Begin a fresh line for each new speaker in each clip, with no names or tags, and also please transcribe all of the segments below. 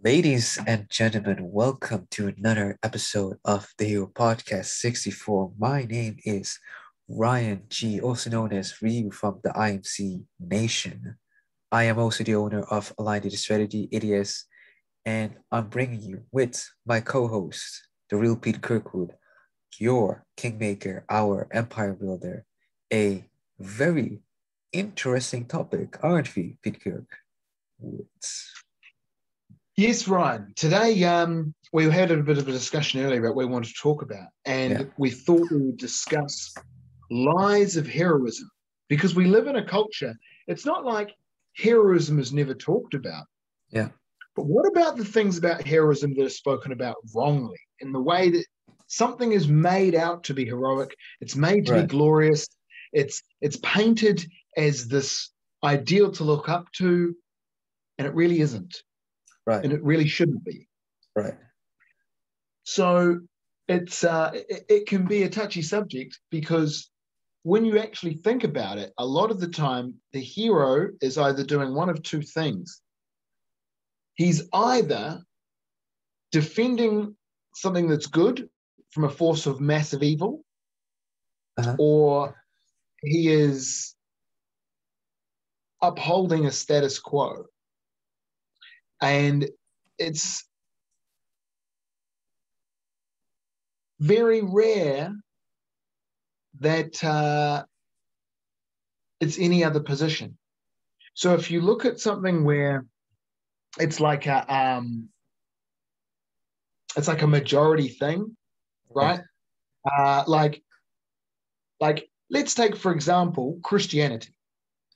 Ladies and gentlemen, welcome to another episode of the Hero Podcast 64. My name is Ryan G, also known as Ryu from the IMCnation. I am also the owner of Aligned Data Strategy, ADS, and I'm bringing you with my co-host, the real Pete Kirkwood, your kingmaker, our empire builder, a very interesting topic, aren't we, Pete Kirkwood?
Yes, Ryan. Today, we had a bit of a discussion earlier about what we wanted to talk about,
Yeah,
and we thought we would discuss lies of heroism because we live in a culture. It's not like heroism is never talked about,
yeah,
but what about the things about heroism that are spoken about wrongly in the way that something is made out to be heroic, it's made to be
right,
glorious, it's painted as this ideal to look up to, and it really isn't,
right,
and it really shouldn't be.
right.
So it can be a touchy subject because when you actually think about it, a lot of the time the hero is either doing one of two things. He's either defending something that's good from a force of massive evil,
Uh-huh.
or he is upholding a status quo. And it's very rare that it's any other position. So if you look at something where it's like a majority thing,
Right.
right? Uh, like like let's take for example Christianity.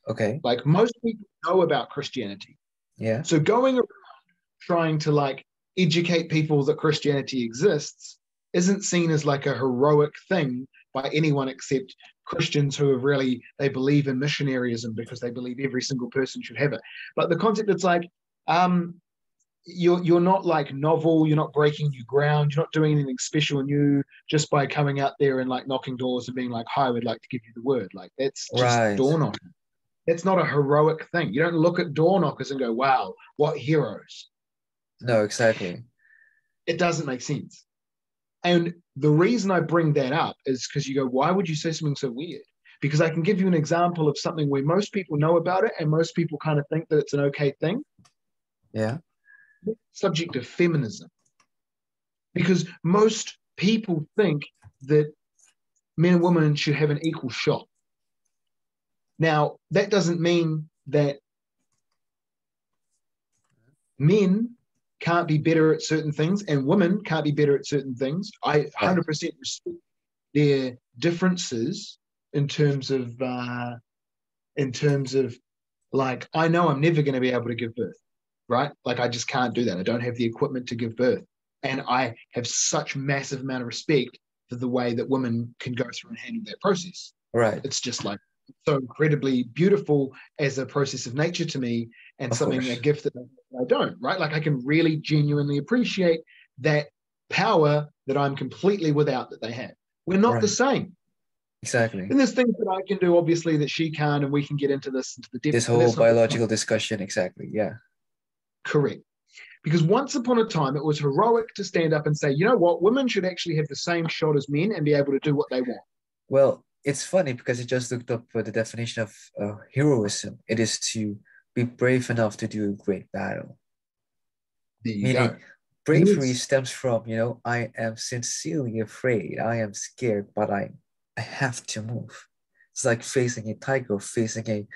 Okay.
Like most people know about Christianity,
Yeah.
so going around trying to like educate people that Christianity exists isn't seen as like a heroic thing by anyone except Christians who have really they believe in missionaryism because they believe every single person should have it. But the concept it's like um you're not like novel, you're not breaking new ground, you're not doing anything special and new just by coming out there and like knocking doors and being like, hi, we'd like to give you the word. Like that's just
Right.
door knocking. That's not a heroic thing. You don't look at door knockers and go, wow, what heroes.
No, exactly.
It doesn't make sense. And the reason I bring that up is because you go, why would you say something so weird? Because I can give you an example of something where most people know about it and most people kind of think that it's an okay thing.
Yeah.
Subject of feminism. Because most people think that men and women should have an equal shot. Now, that doesn't mean that men can't be better at certain things and women can't be better at certain things. I
Right.
100% respect their differences in terms of like I know I'm never going to be able to give birth, right? Like I just can't do that. I don't have the equipment to give birth, and I have such massive amount of respect for the way that women can go through and handle that process.
Right.
It's just like so incredibly beautiful as a process of nature to me, and
Of
something a
course.
gift that I don't, right? Like I can really genuinely appreciate that power that I'm completely without that they have. We're not the
Right.
same.
Exactly.
And there's things that I can do, obviously, that she can, and we can get into this into the
This
depths, but
whole
that's not the point.
biological discussion. Exactly. Yeah.
Correct. Because once upon a time, it was heroic to stand up and say, you know what, women should actually have the same shot as men and be able to do what they want.
Well, it's funny because I just looked up the definition of heroism. It is to be brave enough to do a great battle.
There you
Meaning,
go.
bravery
Yes,
stems from, I am sincerely afraid. I am scared, but I have to move. It's like facing a tiger, facing a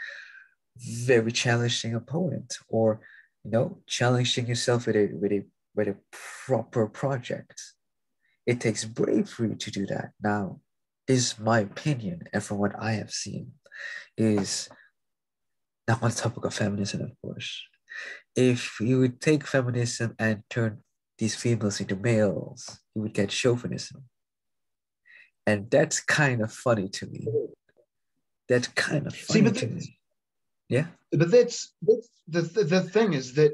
very challenging opponent, or challenging yourself with a proper project. It takes bravery to do that. Now, is my opinion, and from what I have seen, is now on the topic of feminism, of course. If you would take feminism and turn these females into males, you would get chauvinism. And that's kind of funny to me. That's kind of
see,
funny to me. Yeah,
that's the thing is that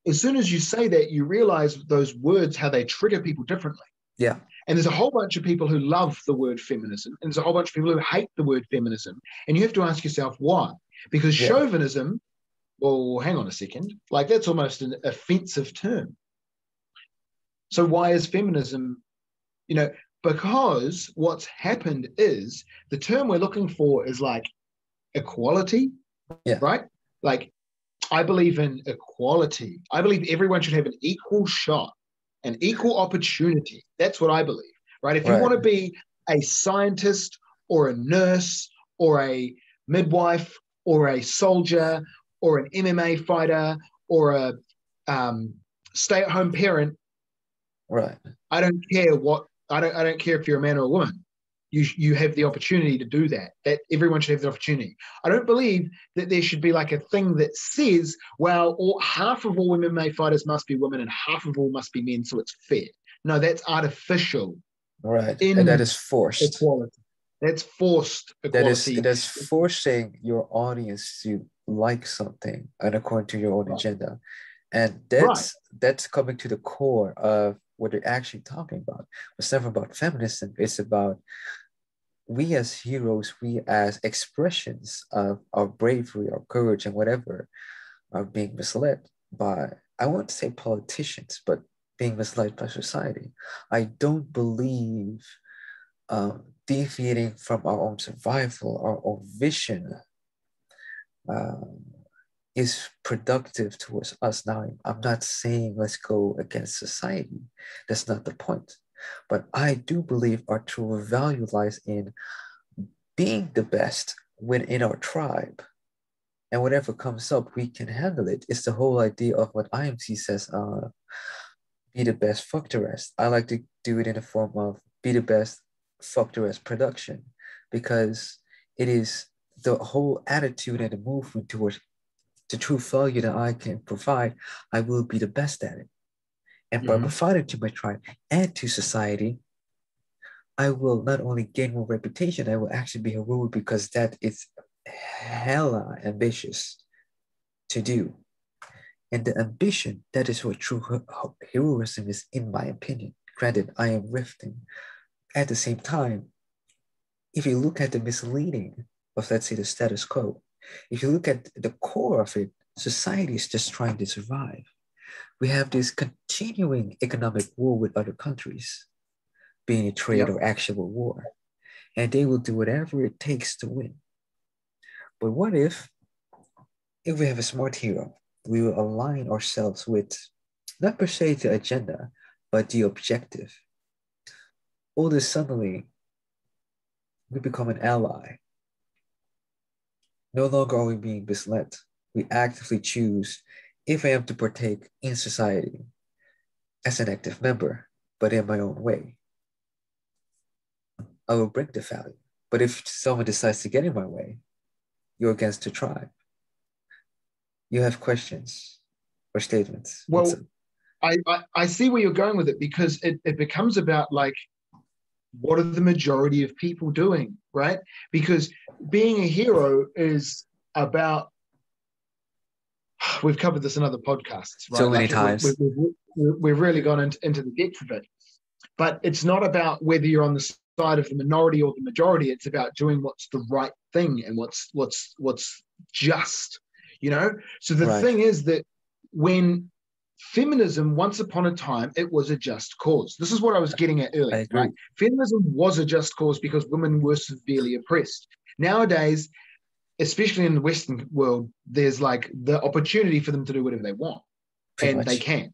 as soon as you say that, you realize those words how they trigger people differently.
yeah,
And there's a whole bunch of people who love the word feminism, and there's a whole bunch of people who hate the word feminism. And you have to ask yourself why. Because
yeah,
chauvinism well, hang on a second. Like, that's almost an offensive term. So why is feminism, because what's happened is the term we're looking for is like equality, right? Like, I believe in equality. I believe everyone should have an equal shot, an equal opportunity. That's what I believe, right? If you want to be a scientist or a nurse or a midwife or a soldier or an MMA fighter or a stay-at-home parent,
right.
I don't care I don't care if you're a man or a woman. You have the opportunity to do that. That everyone should have the opportunity. I don't believe that there should be like a thing that says, well, half of all MMA fighters must be women and half of all must be men, so it's fair. No, that's artificial.
Right. And that is forced.
Equality. That's forced equality.
That is forcing your audience to like something and according to your own agenda. And that's coming to the core of what they're actually talking about. It's never about feminism. It's about we as heroes, we as expressions of our bravery, our courage, and whatever are being misled by, I won't say politicians, but being misled by society. I don't believe deviating from our own survival, our own vision, is productive towards us. Now, I'm not saying let's go against society. That's not the point. But I do believe our true value lies in being the best within our tribe. And whatever comes up, we can handle it. It's the whole idea of what IMC says, be the best, fuck the rest. I like to do it in the form of be the best, fuck the rest production, because it is the whole attitude and the movement towards the true value that I can provide. I will be the best at it. And by providing to my tribe and to society, I will not only gain more reputation, I will actually be heroic, because that is hella ambitious to do. And the ambition, that is what true heroism is, in my opinion. Granted, I am rifting. At the same time, if you look at the misleading of, let's say, the status quo, if you look at the core of it, society is just trying to survive. We have this continuing economic war with other countries, being a trade or actual war, and they will do whatever it takes to win. But what if we have a smart hero, we will align ourselves with, not per se the agenda, but the objective. All this suddenly, we become an ally. No longer are we being misled. We actively choose, if I am to partake in society as an active member, but in my own way, I will bring the value. But if someone decides to get in my way, you're against the tribe. You have questions or statements.
Well, I see where you're going with it, because it becomes about like, what are the majority of people doing, right? Because being a hero is about, we've covered this in other podcasts, right?
So many times.
We've really gone into the depth of it. But it's not about whether you're on the side of the minority or the majority. It's about doing what's the right thing and what's just, So the thing is that when feminism, once upon a time, it was a just cause. This is what I was getting at earlier, right? Feminism was a just cause because women were severely oppressed. Nowadays, especially in the Western world, there's like the opportunity for them to do whatever they want, and they can,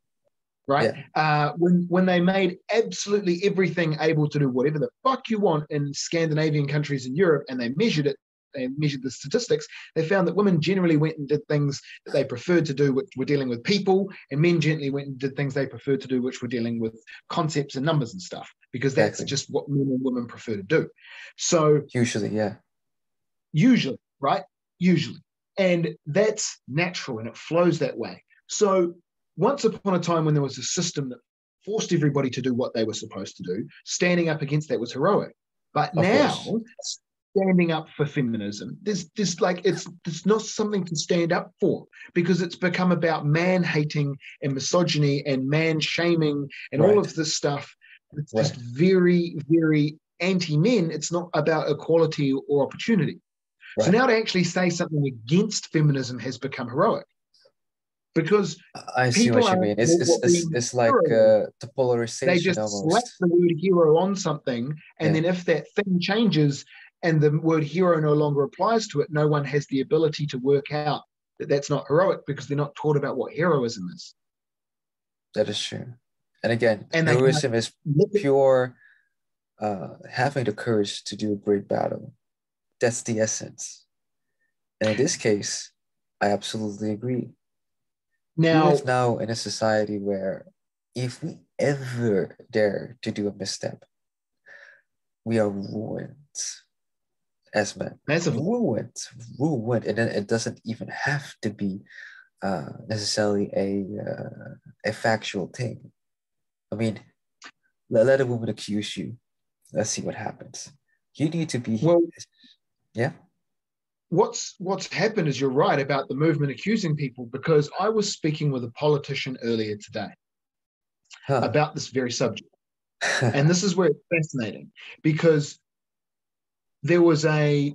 right? Yeah. When they made absolutely everything able to do whatever the fuck you want in Scandinavian countries in Europe, and they measured it, they measured the statistics, they found that women generally went and did things that they preferred to do, which were dealing with people, and men generally went and did things they preferred to do, which were dealing with concepts and numbers and stuff, because that's just what men and women prefer to do. So usually, right? Usually. And that's natural and it flows that way. So once upon a time when there was a system that forced everybody to do what they were supposed to do, standing up against that was heroic. But now, standing up for feminism, there's like, it's not something to stand up for, because it's become about man-hating and misogyny and man-shaming and all of this stuff. It's just very, very anti-men. It's not about equality or opportunity. So now to actually say something against feminism has become heroic. because
I see
people
what you
aren't
mean.
taught what being
It's like
hero.
the
They
polarization
just slap
almost.
the word hero on something, and
Yeah,
then if that thing changes and the word hero no longer applies to it, no one has the ability to work out that that's not heroic because they're not taught about what heroism is.
that is true. And again,
And they can't
heroism is
look at,
pure having the courage to do a great battle. That's the essence. And in this case, I absolutely agree. We
now.
live now in a society where if we ever dare to do a misstep, we are ruined as men.
Massively.
Ruined, ruined. And then it doesn't even have to be necessarily a factual thing. I mean, let a woman accuse you. Let's see what happens. You need to be,
Well,
yeah.
what's happened is you're right about the movement accusing people, because I was speaking with a politician earlier today
Huh.
about this very subject. And this is where it's fascinating, because there was a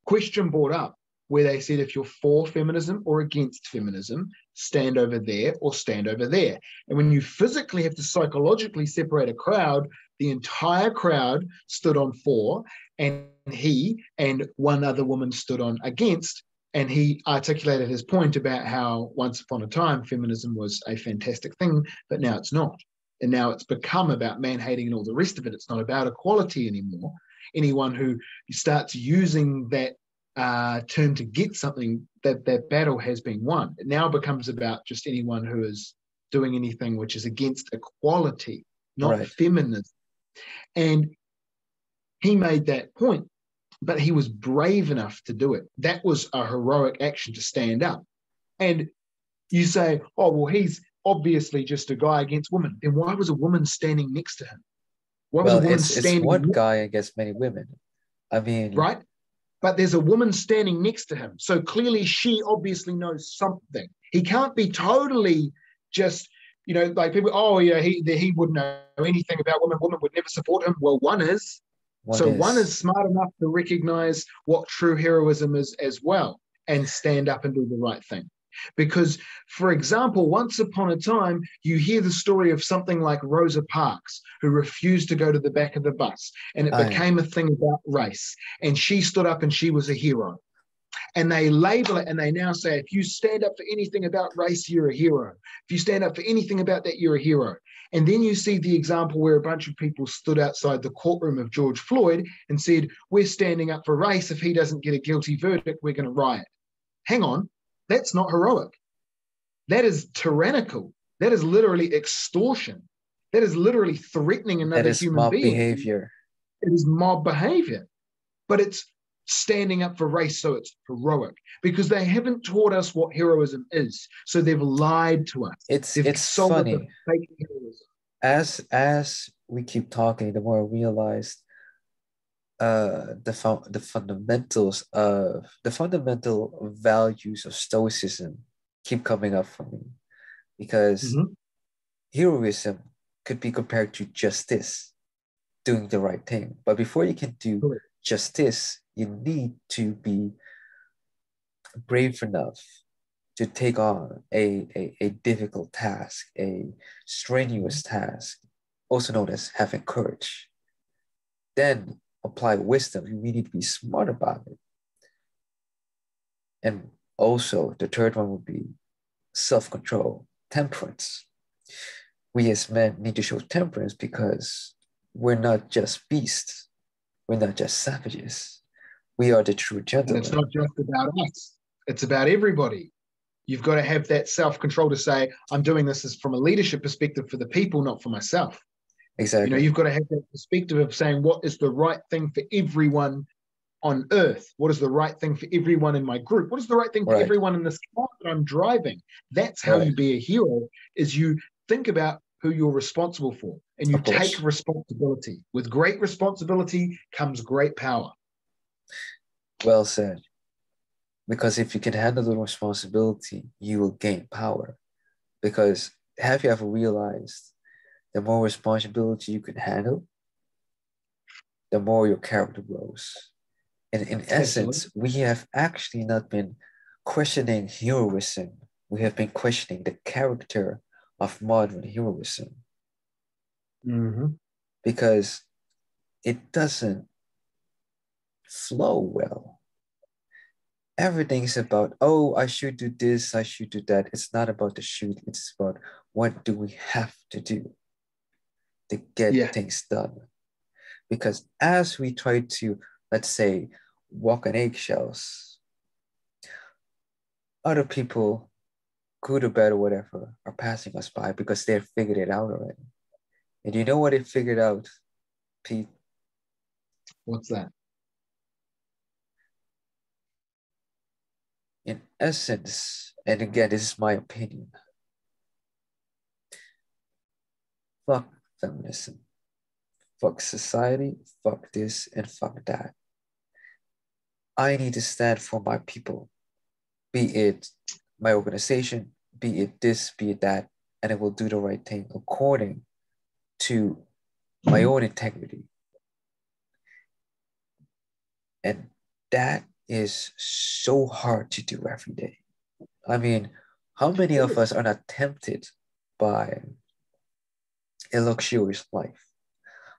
question brought up where they said, if you're for feminism or against feminism, stand over there or stand over there. And when you physically have to psychologically separate a crowd, the entire crowd stood on for, and he and one other woman stood on against. And he articulated his point about how once upon a time feminism was a fantastic thing, but now it's not. And now it's become about man hating and all the rest of it. It's not about equality anymore. Anyone who starts using that term to get something, that battle has been won. It now becomes about just anyone who is doing anything which is against equality, not
Right.
feminism. And he made that point, but he was brave enough to do it. That was a heroic action, to stand up. And you say, oh, well, he's obviously just a guy against women. Then why was a woman standing next to him? Why was a
Well,
woman
it's
standing,
one guy against many women. I mean,
right? But there's a woman standing next to him. So clearly she obviously knows something. He can't be totally just, like people, oh, yeah, he wouldn't know anything about women. Women would never support him. Well, one is.
one
So one
is
is smart enough to recognize what true heroism is as well and stand up and do the right thing. Because, for example, once upon a time, you hear the story of something like Rosa Parks, who refused to go to the back of the bus, and it
I
became a thing about race. And she stood up and she was a hero. And they label it, and they now say, if you stand up for anything about race, you're a hero. If you stand up for anything about that, you're a hero. And then you see the example where a bunch of people stood outside the courtroom of George Floyd and said, we're standing up for race. If he doesn't get a guilty verdict, we're going to riot. Hang on, that's not heroic. That is tyrannical. That is literally extortion. That is literally threatening
that
another
is
human
mob
being.
behavior.
It is mob behavior. But it's standing up for race, so it's heroic, because they haven't taught us what heroism is. So they've lied to us. They've
It's
sold us a
funny.
fake heroism.
As we keep talking, the more I realize the fundamental values of stoicism keep coming up for me, because
Mm-hmm.
heroism could be compared to justice, doing the right thing. But before you can do
Correct.
justice, you need to be brave enough to take on a difficult task, a strenuous task, also known as having courage. Then apply wisdom. You need to be smart about it. And also, the third one would be self control, temperance. We as men need to show temperance because we're not just beasts, we're not just savages. We are the true
And it's
gentlemen.
not just about us, it's about everybody. You've got to have that self-control to say, I'm doing this as from a leadership perspective for the people, not for myself.
Exactly.
You've got to have that perspective of saying, what is the right thing for everyone on earth? What is the right thing for everyone in my group? What is the right thing for
Right.
everyone in this car that I'm driving? That's how
Right.
you be a hero, is you think about who you're responsible for and you
Of course.
take responsibility. With great responsibility comes great power.
Well said. Because if you can handle the responsibility, you will gain power. Because have you ever realized the more responsibility you can handle, the more your character grows? And in
Absolutely.
essence, we have actually not been questioning heroism we have been questioning the character of modern heroism because it doesn't flow well. Everything's about, oh, I should do this, I should do that. It's not about the shoot, it's about what do we have to do to get things done. Because as we try to, let's say, walk on eggshells, other people, good or bad or whatever, are passing us by because they've figured it out already. And you know what they figured out, Pete?
What's that?
In essence, and again, this is my opinion, fuck feminism. Fuck society, fuck this, and fuck that. I need to stand for my people, be it my organization, be it this, be it that, and I will do the right thing according to my own integrity. And that is so hard to do every day. I mean, how many of us are not tempted by a luxurious life?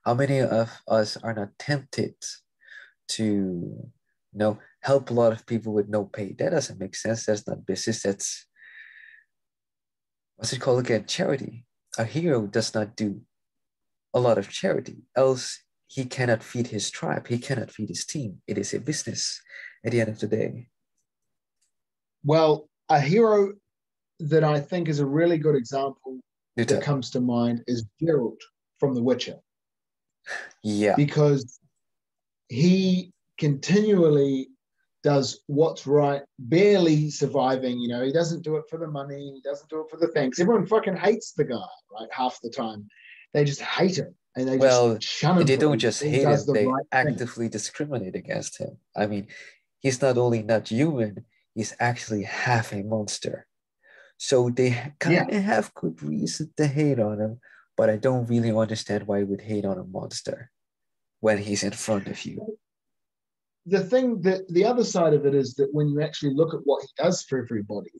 How many of us are not tempted to, help a lot of people with no pay? That doesn't make sense. That's not business. That's, what's it called again? Charity. A hero does not do a lot of charity, else he cannot feed his tribe. He cannot feed his team. It is a business at the end of the day.
Well, a hero that I think is a really good example that comes to mind is Geralt from The Witcher.
Yeah.
Because he continually does what's right, barely surviving. He doesn't do it for the money. He doesn't do it for the thanks. Everyone fucking hates the guy, right? Half the time. They just hate him. And they just shun him.
They don't just hate him. They actively discriminate against him. I mean, he's not only not human, he's actually half a monster. So they kind of have good reason to hate on him, but I don't really understand why you would hate on a monster when he's in front of you.
The thing that the other side of it is that when you actually look at what he does for everybody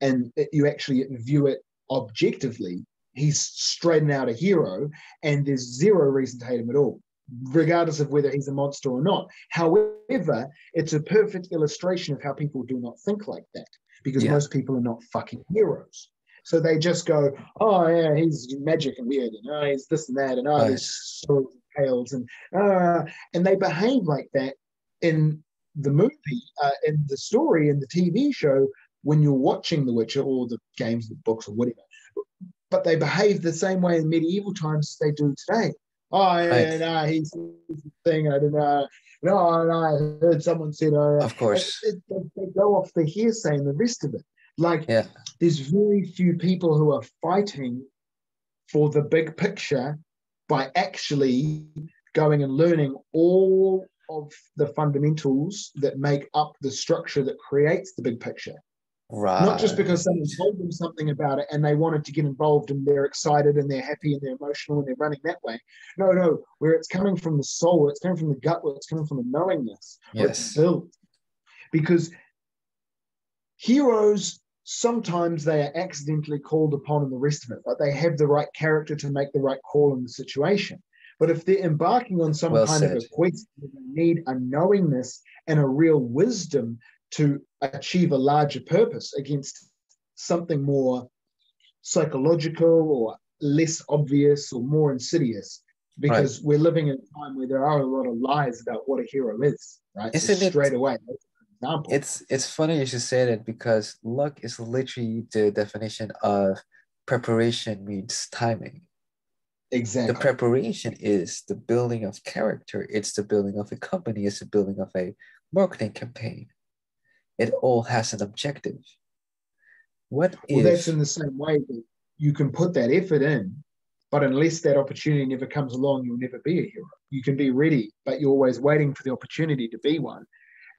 and you actually view it objectively, he's straight and out a hero and there's zero reason to hate him at all, regardless of whether he's a monster or not. However, it's a perfect illustration of how people do not think like that, because most people are not fucking heroes. So they just go, oh yeah, he's magic and weird, and oh, he's this and that, and oh, there's swords and tales, and they behave like that in the movie, in the story, in the TV show, when you're watching The Witcher or the games, the books, or whatever. But they behave the same way in medieval times as they do today. Oh, yeah, no, he's the thing. I don't know. No, I heard someone said,
of course.
They go off the hearsay and the rest of it. There's very few people who are fighting for the big picture by actually going and learning all of the fundamentals that make up the structure that creates the big picture.
Right.
Not just because someone told them something about it and they wanted to get involved and they're excited and they're happy and they're emotional and they're running that way. No, where it's coming from the soul, where it's coming from the gut, where it's coming from the knowingness, where it's built. Because heroes, sometimes they are accidentally called upon in the rest of it, but they have the right character to make the right call in the situation. But if they're embarking on some kind of a quest, they need a knowingness and a real wisdom to achieve a larger purpose against something more psychological or less obvious or more insidious, because we're living in a time where there are a lot of lies about what a hero is, right?
Isn't it
straight away?
It's funny you should say that, because luck is literally the definition of preparation means timing.
Exactly.
The preparation is the building of character. It's the building of a company. It's the building of a marketing campaign. It all has an objective.
That's in the same way that you can put that effort in, but unless that opportunity never comes along, you'll never be a hero. You can be ready, but you're always waiting for the opportunity to be one.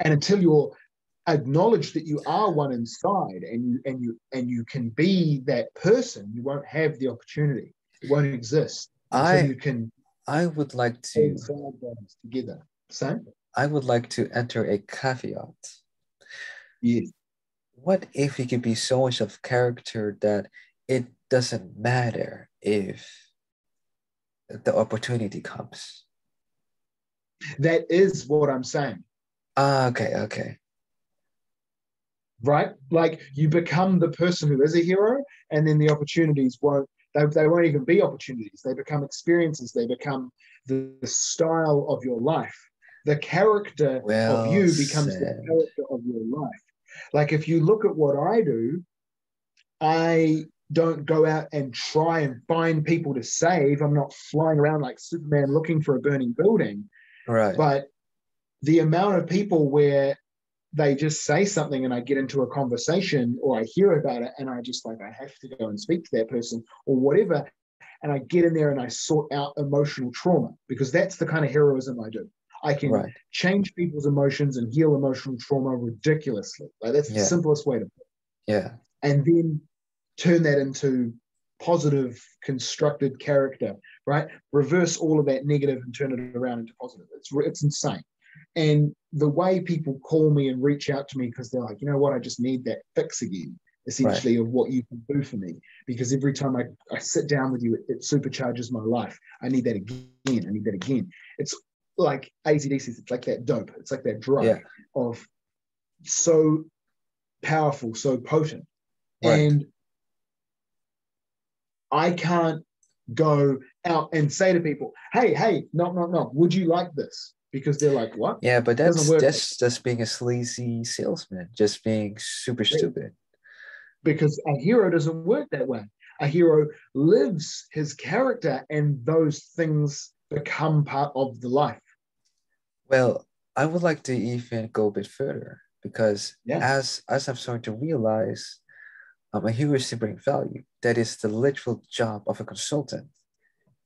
And until you're acknowledged that you are one inside and you can be that person, you won't have the opportunity. It won't exist until you can.
I would like to
together. Same.
I would like to enter a caveat.
Yes.
what if he could be so much of character that it doesn't matter if the opportunity comes?
That is what I'm saying.
Ah, okay, okay.
Right? Like you become the person who is a hero, and then the opportunities they won't even be opportunities. They become experiences. They become the style of your life. The character of
Well
you becomes the
said.
character of your life. Like if you look at what I do, I don't go out and try and find people to save. I'm not flying around like Superman looking for a burning building.
Right.
But the amount of people where they just say something and I get into a conversation or I hear about it and I just like, I have to go and speak to that person or whatever. And I get in there and I sort out emotional trauma because that's the kind of heroism I do. I can
Right.
change people's emotions and heal emotional trauma ridiculously. Like that's the
Yeah.
simplest way to put
Yeah.
it. And then turn that into positive, constructed character, right? Reverse all of that negative and turn it around into positive. It's insane. And the way people call me and reach out to me because they're like, you know what, I just need that fix again,
Right.
essentially, of what you can do for me. Because every time I sit down with you, it supercharges my life. I need that again. I need that again. It's like AZDC, it's like that dope. It's like that drug
Yeah.
of so powerful, so potent.
Right.
And I can't go out and say to people, hey, no, would you like this? Because they're like, what?
Yeah, but
It doesn't
that's
work
that's just being a sleazy salesman, just being super
like that.
stupid.
Because a hero doesn't work that way. A hero lives his character and those things become part of the life.
Well, I would like to even go a bit further because
Yeah,
as I'm starting to realize, a hero is to bring value. That is the literal job of a consultant.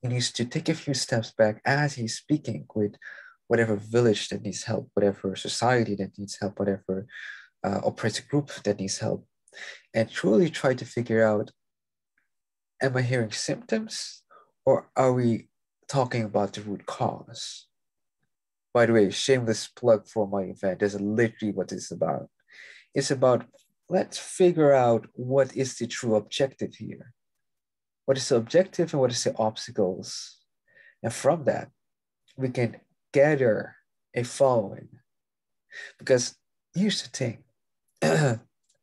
He needs to take a few steps back as he's speaking with whatever village that needs help, whatever society that needs help, whatever oppressed group that needs help, and truly try to figure out, am I hearing symptoms or are we talking about the root cause? By the way, shameless plug for my event. That's literally what it's about. It's about, let's figure out what is the true objective here. What is the objective and what is the obstacles? And from that, we can gather a following. Because here's the thing.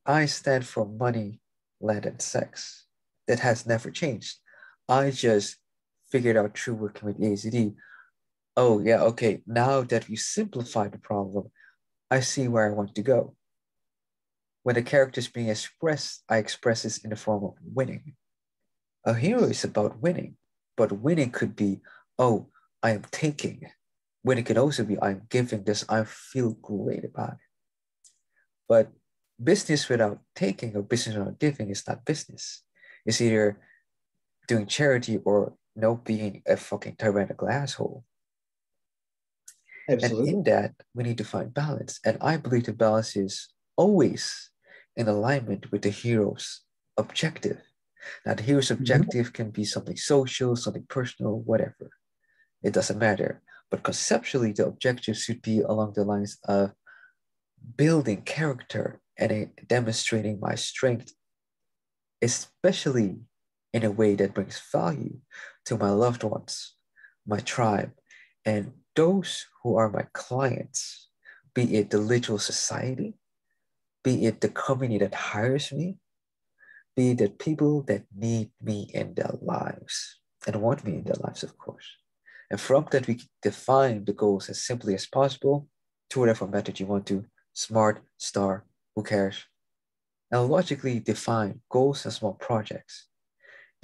I stand for money, land, and sex. That has never changed. I just figured out through working with AZD. Oh, yeah, okay. Now that we simplify the problem, I see where I want to go. When the character is being expressed, I express this in the form of winning. A hero is about winning, but winning could be, oh, I am taking. Winning could also be, I'm giving this, I feel great about it. But business without taking or business without giving is not business. It's either doing charity or no being a fucking tyrannical asshole. And
absolutely.
in that, we need to find balance. And I believe the balance is always in alignment with the hero's objective. Now, the hero's
Mm-hmm.
objective can be something social, something personal, whatever. It doesn't matter. But conceptually, the objective should be along the lines of building character and demonstrating my strength, especially in a way that brings value to my loved ones, my tribe, and those who are my clients, be it the literal society, be it the company that hires me, be it the people that need me in their lives and want me in their lives, of course. And from that, we define the goals as simply as possible to whatever method you want to, smart, star, who cares? And logically define goals and small projects.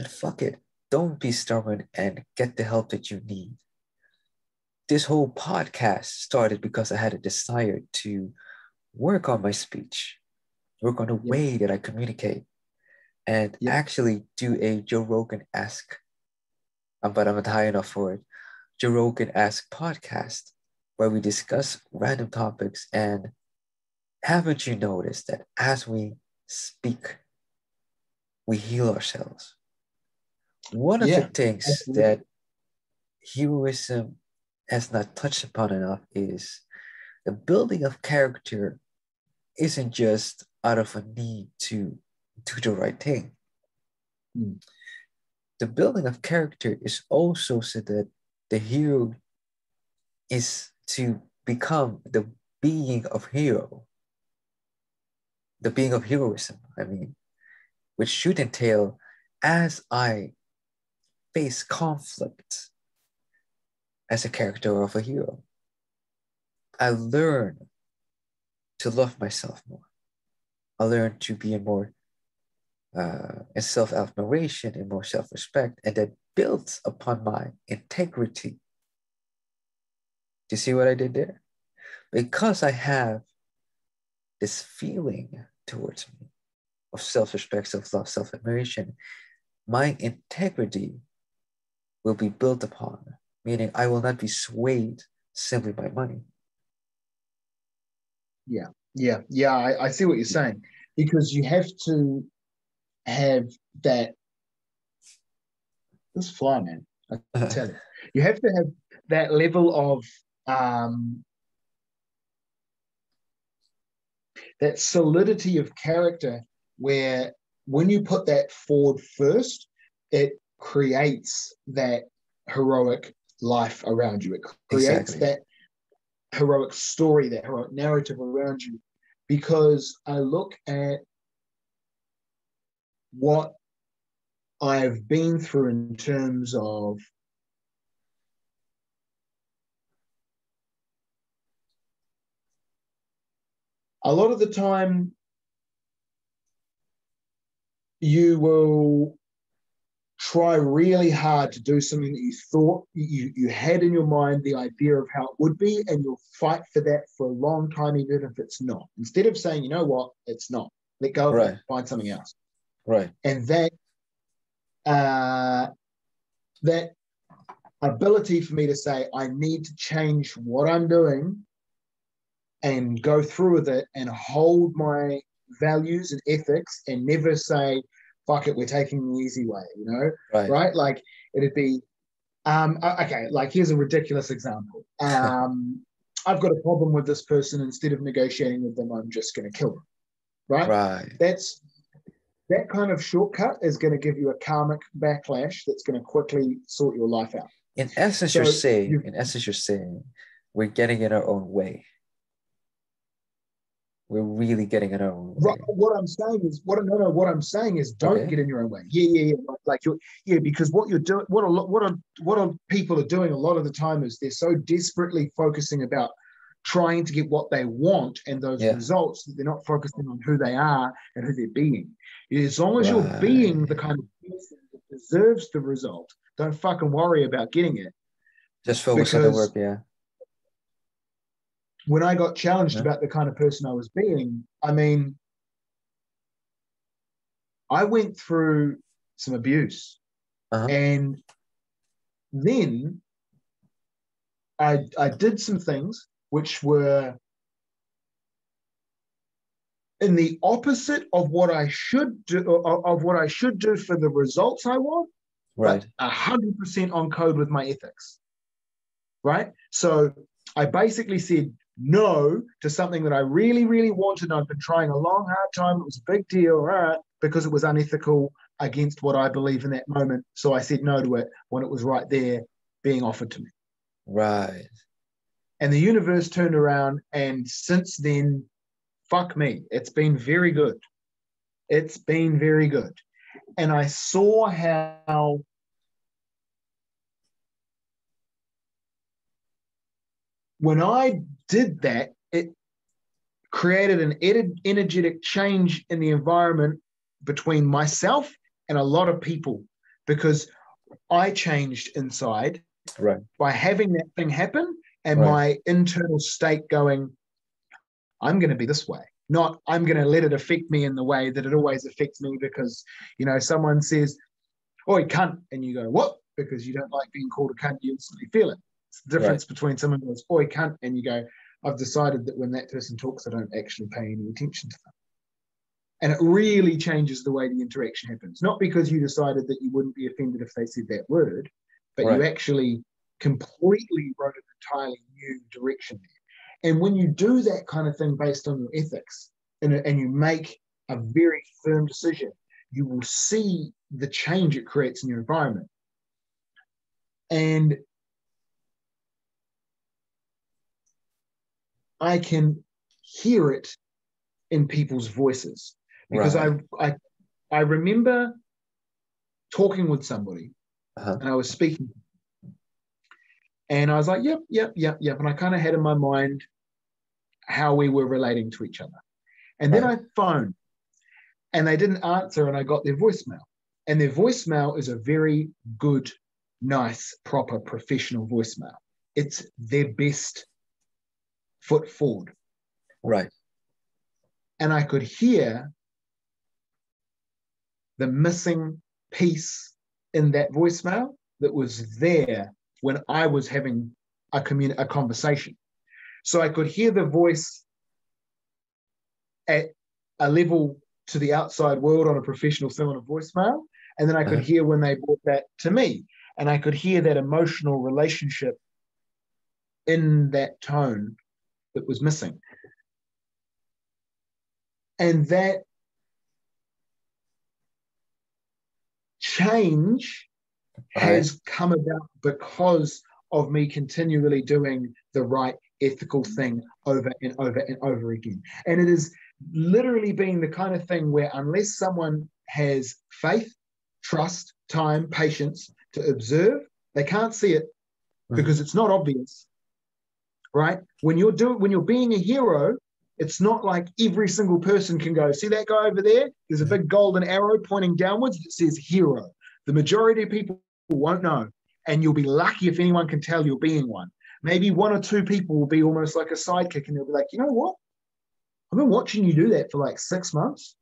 And fuck it, don't be stubborn and get the help that you need. This whole podcast started because I had a desire to work on my speech, work on the
Yep.
way that I communicate, and
Yep.
actually do a Joe Rogan-esque, but I'm not high enough for it, Joe Rogan-esque podcast where we discuss random topics. And haven't you noticed that as we speak, we heal ourselves? One of the
Yeah.
things
Absolutely.
that heroism has not touched upon enough is the building of character isn't just out of a need to do the right thing.
Mm.
The building of character is also so that the hero is to become the being of hero, the being of heroism, I mean, which should entail as I face conflict as a character of a hero, I learn to love myself more. I learn to be more in self-admiration and more self-respect, and that builds upon my integrity. Do you see what I did there? Because I have this feeling towards me of self-respect, self-love, self-admiration, my integrity will be built upon, meaning I will not be swayed simply by money.
Yeah. I see what you're saying, because you have to have that. This fly, man, I tell you have to have that level of that solidity of character, where when you put that forward first, it creates that heroic life around you. It creates
Exactly.
that heroic story, that heroic narrative around you. Because I look at what I have been through in terms of a lot of the time, you will try really hard to do something that you thought you had in your mind the idea of how it would be, and you'll fight for that for a long time, even if it's not. Instead of saying, you know what, it's not, let go of it,
Right.
find something else.
Right.
And that ability for me to say, I need to change what I'm doing and go through with it and hold my values and ethics, and never say, fuck it, we're taking the easy way, right? Like, it'd be, okay, like, here's a ridiculous example. I've got a problem with this person. Instead of negotiating with them, I'm just going to kill them, right?
Right.
That kind of shortcut is going to give you a karmic backlash that's going to quickly sort your life out.
In essence,
So
you're saying we're getting in our own way. We're really getting in our own way.
What I'm saying is, don't get in your own way. Yeah. Like because what you're doing, what people are doing a lot of the time is they're so desperately focusing about trying to get what they want and those results, that they're not focusing on who they are and who they're being. As long as you're being the kind of person that deserves the result, don't fucking worry about getting it.
Just focus on the work,
when I got challenged about the kind of person I was being, I mean, I went through some abuse. And then I did some things which were in the opposite of what I should do, for the results I want,
right?
But 100% on code with my ethics, right? So I basically said no to something that I really, really wanted. I've been trying a long, hard time. It was a big deal, right? Because it was unethical against what I believe in that moment. So I said no to it when it was right there being offered to me.
Right.
And the universe turned around, and since then, fuck me, it's been very good. It's been very good. And I saw how when I did that, it created an energetic change in the environment between myself and a lot of people, because I changed inside by having that thing happen, and my internal state going, I'm going to be this way, not I'm going to let it affect me in the way that it always affects me, because, someone says, oi, cunt, and you go, what? Because you don't like being called a cunt, you instantly feel it. It's the difference between someone who goes, oi, cunt, and you go, I've decided that when that person talks, I don't actually pay any attention to them. And it really changes the way the interaction happens. Not because you decided that you wouldn't be offended if they said that word, but you actually completely wrote an entirely new direction there. And when you do that kind of thing based on your ethics, and you make a very firm decision, you will see the change it creates in your environment. And I can hear it in people's voices, because
Right.
I remember talking with somebody,
Uh-huh.
and I was speaking, and I was like, yep, yep, yep, yep. And I kind of had in my mind how we were relating to each other. And then
Right.
I phoned, and they didn't answer, and I got their voicemail. And their voicemail is a very good, nice, proper, professional voicemail. It's their best foot forward.
Right.
And I could hear the missing piece in that voicemail that was there when I was having a conversation. So I could hear the voice at a level to the outside world on a professional similar voicemail. And then I could
Uh-huh.
hear when they brought that to me. And I could hear that emotional relationship in that tone that was missing. And that change
Right.
has come about because of me continually doing the right ethical thing over and over and over again. And it is literally being the kind of thing where, unless someone has faith, trust, time, patience to observe, they can't see it
Mhm.
because it's not obvious, right? When you're being a hero, it's not like every single person can go, see that guy over there? There's a
Mhm.
big golden arrow pointing downwards that says hero. The majority of people won't know. And you'll be lucky if anyone can tell you're being one. Maybe one or two people will be almost like a sidekick, and they'll be like, you know what? I've been watching you do that for like 6 months.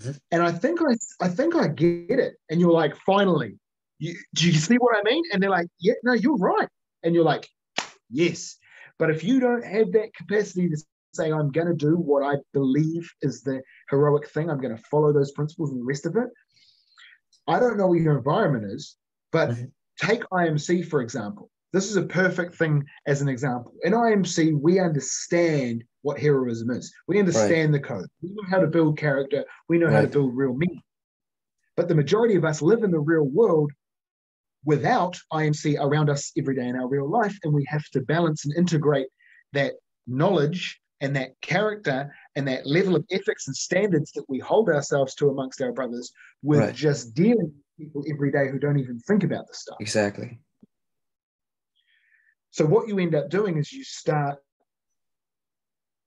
Mhm.
And I think I get it. And you're like, finally, do you see what I mean? And they're like, yeah, no, you're right. And you're like, yes. But if you don't have that capacity to say, I'm going to do what I believe is the heroic thing, I'm going to follow those principles and the rest of it, I don't know what your environment is, but
Mhm.
take IMC, for example. This is a perfect thing as an example. In IMC, we understand what heroism is. We
Right.
understand the code. We know how to build character. We know how to
Right.
build real meaning. But the majority of us live in the real world without IMC around us every day in our real life. And we have to balance and integrate that knowledge and that character and that level of ethics and standards that we hold ourselves to amongst our brothers with
Right.
just dealing with people every day who don't even think about the stuff.
Exactly.
So what you end up doing is you start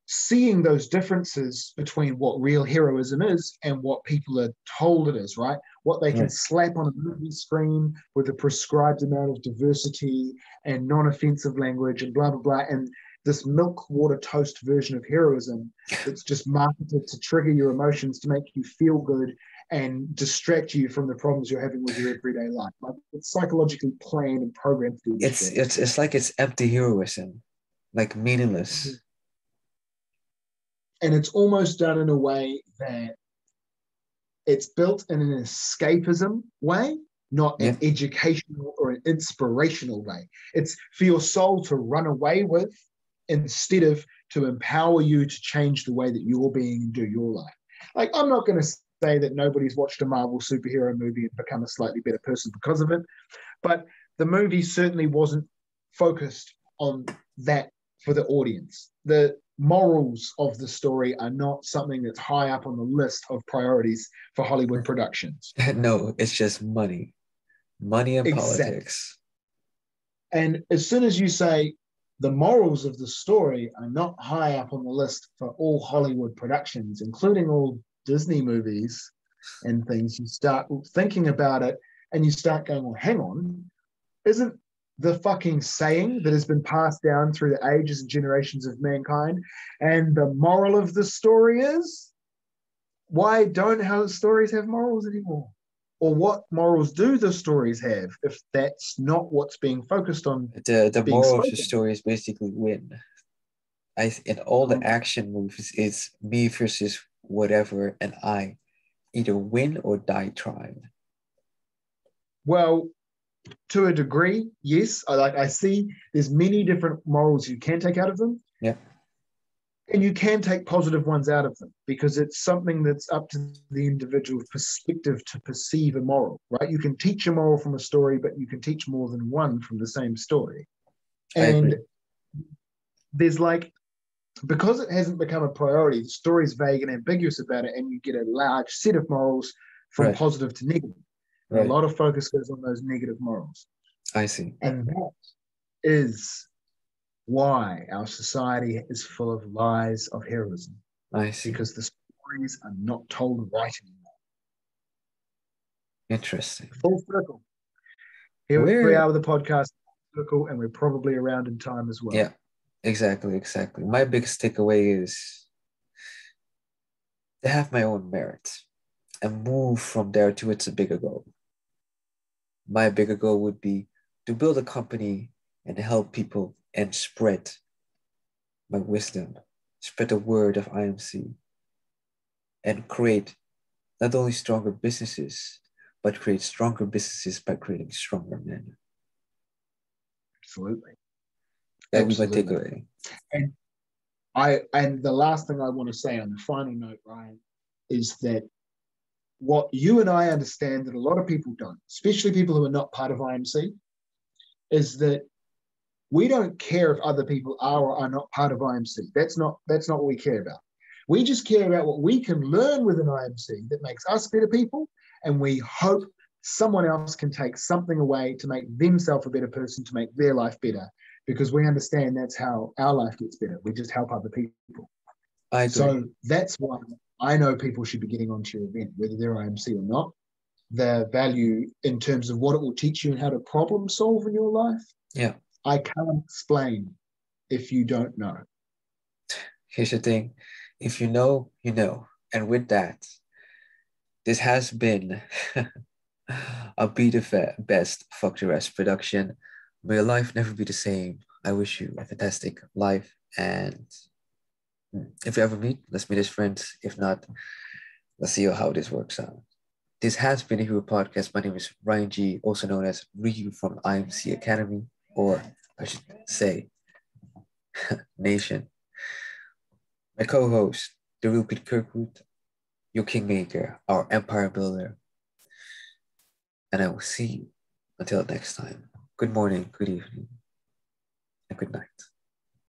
seeing those differences between what real heroism is and what people are told it is, right? What they can
Right.
slap on a movie screen with a prescribed amount of diversity and non-offensive language and blah, blah, blah. And this milk water toast version of heroism that's just marketed to trigger your emotions, to make you feel good and distract you from the problems you're having with your everyday life. Like, it's psychologically planned and programmed to do this
It's
shit.
it's it's like it's empty heroism, like
Mhm.
meaningless.
And it's almost done in a way that it's built in an escapism way, not
Yeah.
an educational or an inspirational way. It's for your soul to run away with instead of to empower you to change the way that you're being and do your life. Like, I'm not going to say that nobody's watched a Marvel superhero movie and become a slightly better person because of it, but the movie certainly wasn't focused on that for the audience. The morals of the story are not something that's high up on the list of priorities for Hollywood productions.
No, it's just money. Money and
Exactly.
politics.
And as soon as you say the morals of the story are not high up on the list for all Hollywood productions, including all Disney movies and things, you start thinking about it and you start going, well, hang on, isn't the fucking saying that has been passed down through the ages and generations of mankind, and the moral of the story is, why don't how stories have morals anymore? Or what morals do the stories have if that's not what's being focused on
The
being
moral of the
spoken?
story is basically win. In all the
Um,
action movies, it's me versus whatever, and I either win or die trying.
well, to a degree, yes. I see there's many different morals you can take out of them.
Yeah.
And you can take positive ones out of them because it's something that's up to the individual's perspective to perceive a moral, right? You can teach a moral from a story, but you can teach more than one from the same story.
I
And
agree.
there's like, because it hasn't become a priority, the story's vague and ambiguous about it, and you get a large set of morals from
Right,
positive to negative. And a
right.
lot of focus goes on those negative morals.
I see.
And that is why our society is full of lies of heroism,
I see.
because the stories are not told right anymore.
Interesting.
Full circle. Here we
Where,
are with the podcast circle, and we're probably around in time as well.
yeah, exactly, exactly. My biggest takeaway is to have my own merit and move from there towards a bigger goal. My bigger goal would be to build a company and help people and spread my wisdom, spread the word of IMC, and create not only stronger businesses, but create stronger businesses by creating stronger men.
Absolutely.
That would be my
Absolutely.
takeaway.
And the last thing I want to say on the final note, Ryan, is that what you and I understand that a lot of people don't, especially people who are not part of IMC, is that we don't care if other people are or are not part of IMC. That's not what we care about. We just care about what we can learn within IMC that makes us better people, and we hope someone else can take something away to make themselves a better person, to make their life better, because we understand that's how our life gets better. We just help other people.
I agree.
So that's why I know people should be getting onto your event, whether they're IMC or not. The value in terms of what it will teach you and how to problem solve in your life,
Yeah.
I can't explain if you don't know.
Here's the thing. If you know, you know. And with that, this has been a Be the Best Fuck the Rest production. May your life never be the same. I wish you a fantastic life. And if you ever meet, let's meet as friends. If not, let's see how this works out. This has been a Hero Podcast. My name is Ryan G, also known as Ryu from IMC Academy, or I should say, Nation. My co-host, the real Pete Kirkwood, your kingmaker, our empire builder. And I will see you until next time. Good morning, good evening, and good night.